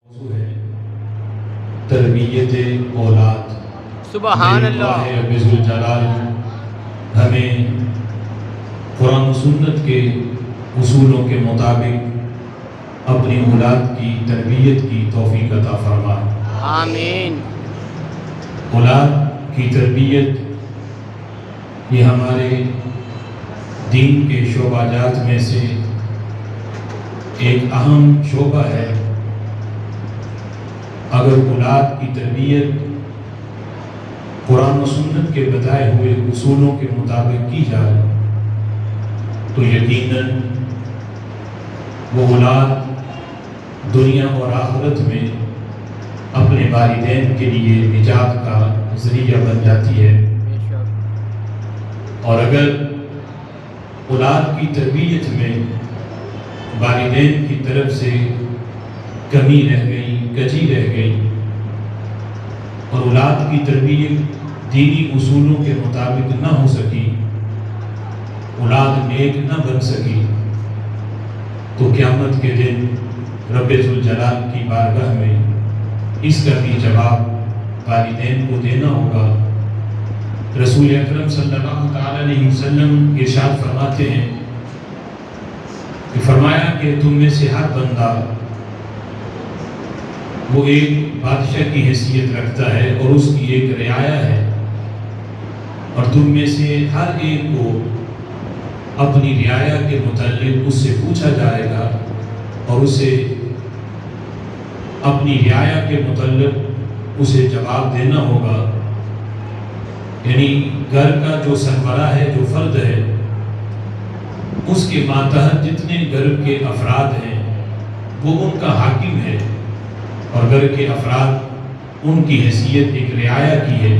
موضوع ہے تربیت اولاد۔ سبحان اللہ۔ رب ذوالجلال ہمیں قرآن و سنت کے اصولوں کے مطابق اپنی اولاد کی تربیت کی توفیق عطا فرمائے۔ آمین۔ اولاد کی تربیت یہ ہمارے دین کے شعبہ جات میں سے ایک اہم شعبہ ہے۔ اگر اولاد کی تربیت قرآن و سنت کے بتائے ہوئے اصولوں کے مطابق کی جائے تو یقیناً وہ اولاد دنیا اور آخرت میں اپنے والدین کے لیے نجات کا ذریعہ بن جاتی ہے۔ اور اگر اولاد کی تربیت میں والدین کی طرف سے کمی رہ گئی، کجی رہ گئی اور اولاد کی تربیت دینی اصولوں کے مطابق نہ ہو سکی، اولاد نیک نہ بن سکی، تو قیامت کے دن رب ذوالجلال کی بارگاہ میں اس کا بھی جواب والدین کو دینا ہوگا۔ رسول اکرم صلی اللہ تعالی علیہ وسلم ارشاد فرماتے ہیں کہ فرمایا کہ تم میں سے ہر بندہ وہ ایک بادشاہ کی حیثیت رکھتا ہے اور اس کی ایک رعایا ہے، اور تم میں سے ہر ایک کو اپنی رعایا کے متعلق اس سے پوچھا جائے گا اور اسے اپنی رعایا کے متعلق اسے جواب دینا ہوگا۔ یعنی گھر کا جو سربراہ ہے، جو فرد ہے، اس کے ماتحت جتنے گھر کے افراد ہیں وہ ان کا حاکم ہے، اور گھر کے افراد ان کی حیثیت ایک رعایا کی ہے۔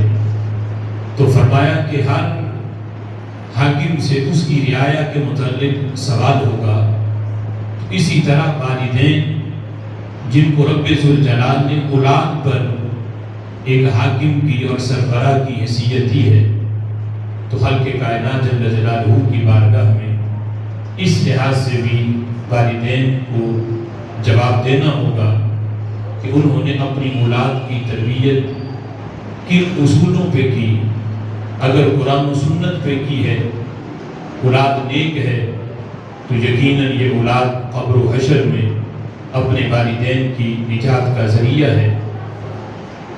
تو فرمایا کہ ہر حاکم سے اس کی رعایا کے متعلق سوال ہوگا۔ اسی طرح والدین جن کو رب ذوالجلال نے اولاد پر ایک حاکم کی اور سربراہ کی حیثیت دی ہے، تو خالق کائنات جل جلالہ کی بارگاہ میں اس لحاظ سے بھی والدین کو جواب دینا ہوگا کہ انہوں نے اپنی اولاد کی تربیت کن اصولوں پہ کی۔ اگر قرآن و سنت پہ کی ہے، اولاد نیک ہے، تو یقیناً یہ اولاد قبر و حشر میں اپنے والدین کی نجات کا ذریعہ ہے۔